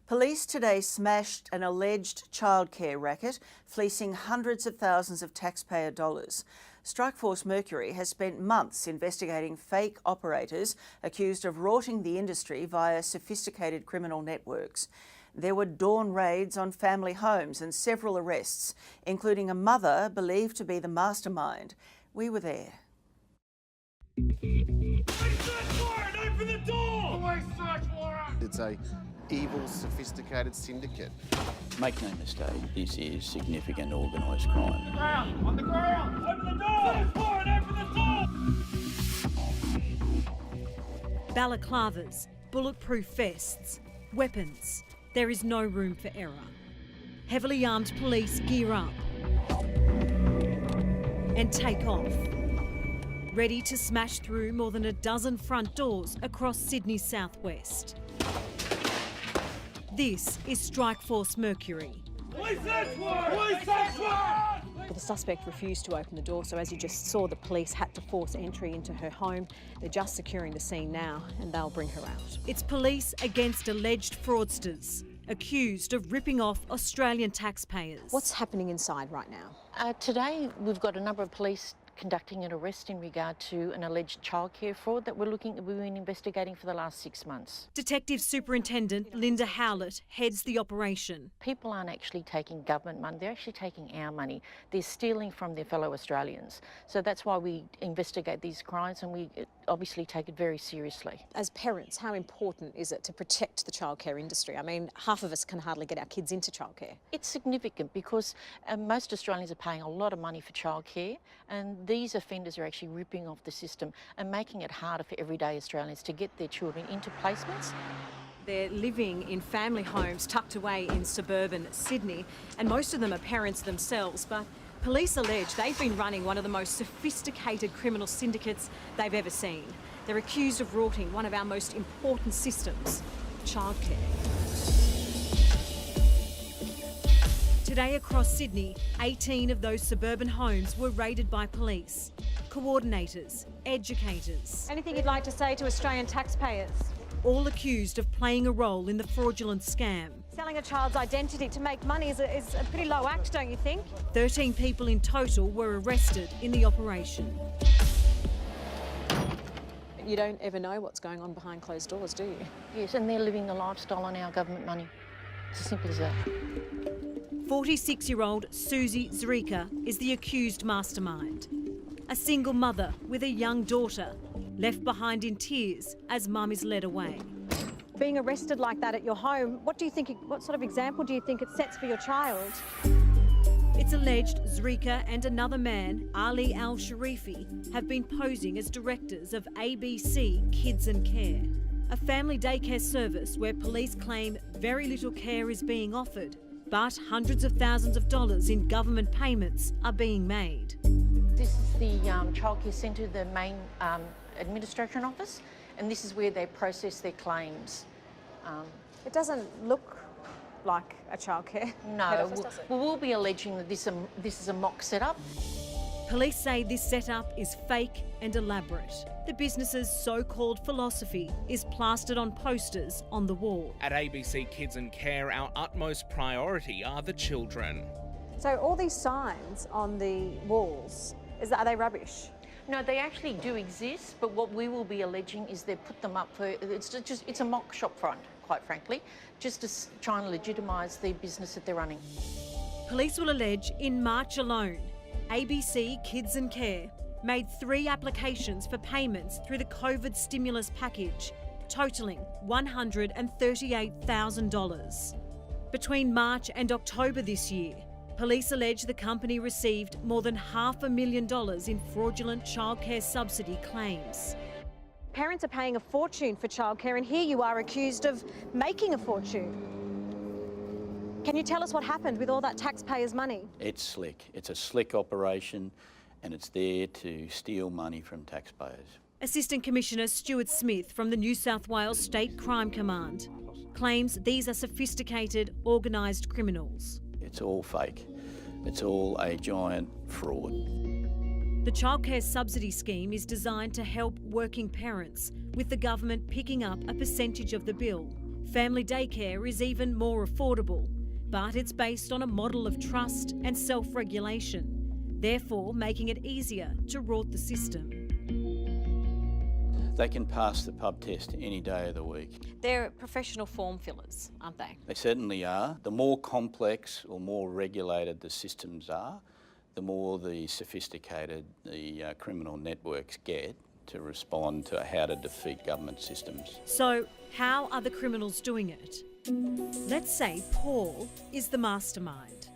Police today smashed an alleged childcare racket, fleecing hundreds of thousands of taxpayer dollars. Strikeforce Mercury has spent months investigating fake operators accused of rorting the industry via sophisticated criminal networks. There were dawn raids on family homes and several arrests, including a mother believed to be the mastermind. We were there. It's a evil, sophisticated syndicate. Make no mistake, this is significant organised crime. Ground, on the ground! Open the door! Open the door! Balaclavas, bulletproof vests, weapons. There is no room for error. Heavily armed police gear up and take off, ready to smash through more than a dozen front doors across Sydney's southwest. This is Strikeforce Mercury. Police search warrant! Police search warrant! The suspect refused to open the door, so as you just saw, the police had to force entry into her home. They're just securing the scene now and they'll bring her out. It's police against alleged fraudsters, accused of ripping off Australian taxpayers. What's happening inside right now? Today we've got a number of police conducting an arrest in regard to an alleged childcare fraud that we've been investigating for the last 6 months. Detective Superintendent Linda Howlett heads the operation. People aren't actually taking government money, they're actually taking our money. They're stealing from their fellow Australians. So that's why we investigate these crimes and we obviously take it very seriously. As parents, how important is it to protect the childcare industry? I mean, half of us can hardly get our kids into childcare. It's significant because most Australians are paying a lot of money for childcare, and these offenders are actually ripping off the system and making it harder for everyday Australians to get their children into placements. They're living in family homes tucked away in suburban Sydney, and most of them are parents themselves, but police allege they've been running one of the most sophisticated criminal syndicates they've ever seen. They're accused of rorting one of our most important systems, childcare. Today across Sydney, 18 of those suburban homes were raided by police. Coordinators, educators. Anything you'd like to say to Australian taxpayers? All accused of playing a role in the fraudulent scam. Selling a child's identity to make money is a pretty low act, don't you think? 13 people in total were arrested in the operation. You don't ever know what's going on behind closed doors, do you? Yes, and they're living the lifestyle on our government money. It's as simple as that. 46-year-old Susie Zrika is the accused mastermind. A single mother with a young daughter, left behind in tears as mum is led away. Being arrested like that at your home, what sort of example do you think it sets for your child? It's alleged Zrika and another man, Ali Al-Sharifi, have been posing as directors of ABC Kids and Care, a family daycare service where police claim very little care is being offered, but hundreds of thousands of dollars in government payments are being made. This is the childcare centre, the main administration office, and this is where they process their claims. It doesn't look like a childcare. No, we'll be alleging that this is a mock setup. Police say this setup is fake and elaborate. The business's so-called philosophy is plastered on posters on the wall. At ABC Kids and Care, our utmost priority are the children. So all these signs on the walls, are they rubbish? No, they actually do exist, but what we will be alleging is they've put them up for, it's a mock shop front, quite frankly, just to try and legitimise the business that they're running. Police will allege in March alone, ABC Kids and Care made 3 applications for payments through the COVID stimulus package, totalling $138,000. Between March and October this year, police allege the company received more than $500,000 in fraudulent childcare subsidy claims. Parents are paying a fortune for childcare, and here you are accused of making a fortune. Can you tell us what happened with all that taxpayers' money? It's slick. It's a slick operation and it's there to steal money from taxpayers. Assistant Commissioner Stuart Smith from the New South Wales State Crime Command claims these are sophisticated, organised criminals. It's all fake. It's all a giant fraud. The childcare subsidy scheme is designed to help working parents, with the government picking up a percentage of the bill, Family daycare is even more affordable, but it's based on a model of trust and self-regulation, therefore making it easier to rort the system. They can pass the pub test any day of the week. They're professional form fillers, aren't they? They certainly are. The more complex or more regulated the systems are, the more the sophisticated the criminal networks get to respond to how to defeat government systems. So, how are the criminals doing it? Let's say Paul is the mastermind.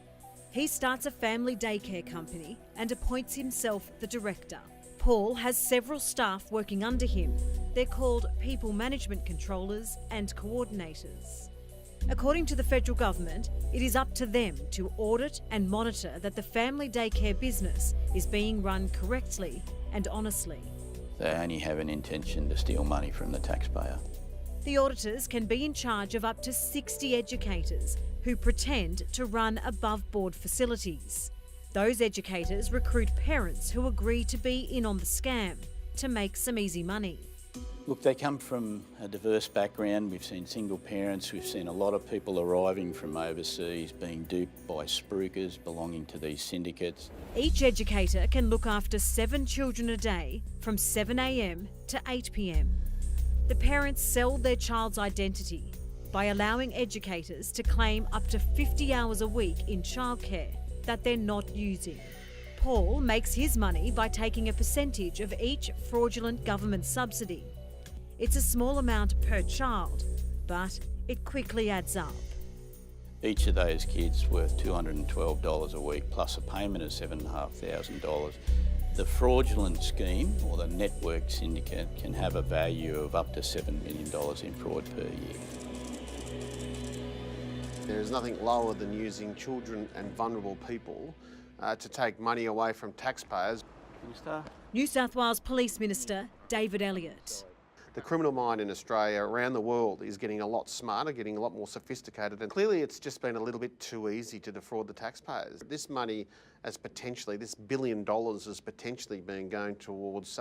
He starts a family daycare company and appoints himself the director. Paul has several staff working under him. They're called people management controllers and coordinators. According to the federal government, it is up to them to audit and monitor that the family daycare business is being run correctly and honestly. They only have an intention to steal money from the taxpayer. The auditors can be in charge of up to 60 educators who pretend to run above-board facilities. Those educators recruit parents who agree to be in on the scam to make some easy money. Look, they come from a diverse background. We've seen single parents, we've seen a lot of people arriving from overseas being duped by spruikers belonging to these syndicates. Each educator can look after 7 children a day from 7 a.m. to 8 p.m. The parents sell their child's identity by allowing educators to claim up to 50 hours a week in childcare that they're not using. Paul makes his money by taking a percentage of each fraudulent government subsidy. It's a small amount per child, but it quickly adds up. Each of those kids worth $212 a week plus a payment of $7,500. The fraudulent scheme or the network syndicate can have a value of up to $7 million in fraud per year. There is nothing lower than using children and vulnerable people to take money away from taxpayers. New South Wales Police Minister David Elliott. The criminal mind in Australia, around the world, is getting a lot smarter, getting a lot more sophisticated, and clearly it's just been a little bit too easy to defraud the taxpayers. This money as potentially, this $1 billion is potentially being going towards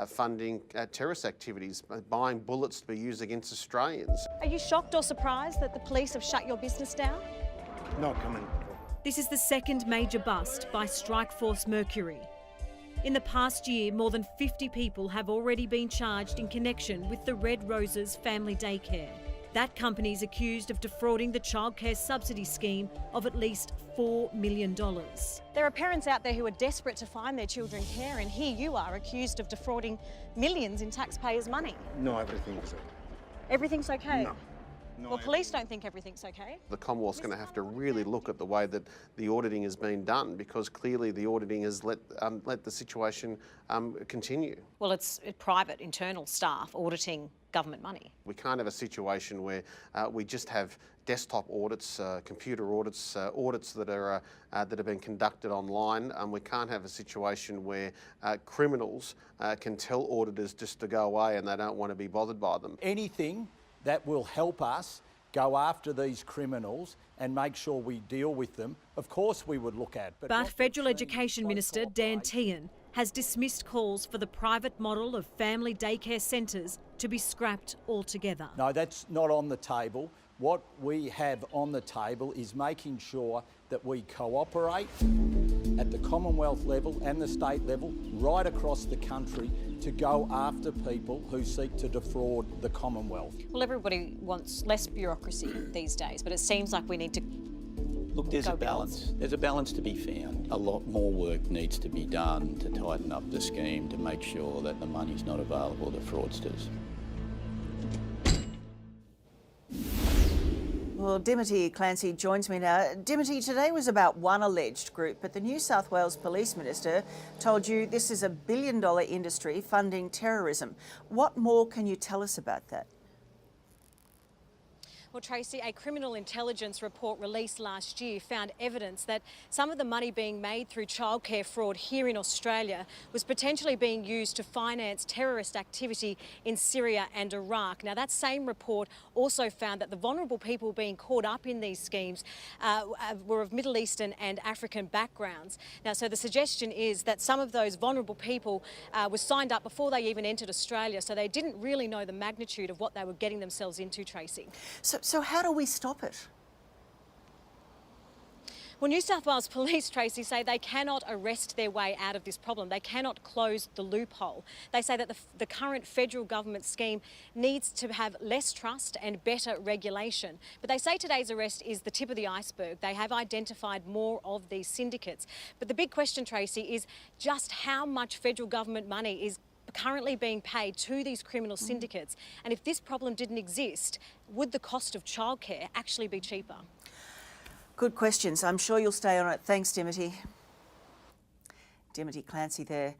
funding terrorist activities, buying bullets to be used against Australians. Are you shocked or surprised that the police have shut your business down? Not coming. This is the second major bust by Strikeforce Mercury. In the past year, more than 50 people have already been charged in connection with the Red Roses family daycare. That company is accused of defrauding the childcare subsidy scheme of at least $4 million. There are parents out there who are desperate to find their children care, and here you are accused of defrauding millions in taxpayers' money. No, everything's okay. Everything's okay? No. Well, police don't think everything's okay. The Commonwealth's going to have to really look at the way that the auditing has been done, because clearly the auditing has let the situation continue. Well, it's private, internal staff auditing government money. We can't have a situation where we just have desktop audits, computer audits, audits that have been conducted online. We can't have a situation where criminals can tell auditors just to go away and they don't want to be bothered by them. Anything that will help us go after these criminals and make sure we deal with them, of course we would look at. But Federal Education Minister Dan Tehan has dismissed calls for the private model of family daycare centres to be scrapped altogether. No, that's not on the table. What we have on the table is making sure that we cooperate at the Commonwealth level and the state level, right across the country, to go after people who seek to defraud the Commonwealth. Well, everybody wants less bureaucracy these days, but it seems like we need to Look, there's a balance. There's a balance to be found. A lot more work needs to be done to tighten up the scheme to make sure that the money's not available to fraudsters. Well, Dimity Clancy joins me now. Dimity, today was about one alleged group, but the New South Wales Police Minister told you this is a billion-dollar industry funding terrorism. What more can you tell us about that? Well, Tracy, a criminal intelligence report released last year found evidence that some of the money being made through childcare fraud here in Australia was potentially being used to finance terrorist activity in Syria and Iraq. Now, that same report also found that the vulnerable people being caught up in these schemes were of Middle Eastern and African backgrounds. Now, so the suggestion is that some of those vulnerable people were signed up before they even entered Australia, so they didn't really know the magnitude of what they were getting themselves into, Tracy. So how do we stop it? Well, New South Wales Police, Tracy, say they cannot arrest their way out of this problem. They cannot close the loophole. They say that the current federal government scheme needs to have less trust and better regulation. But they say today's arrest is the tip of the iceberg. They have identified more of these syndicates. But the big question, Tracy, is just how much federal government money is currently being paid to these criminal syndicates. And if this problem didn't exist, would the cost of childcare actually be cheaper? Good questions. I'm sure you'll stay on it. Thanks, Dimity. Dimity Clancy there.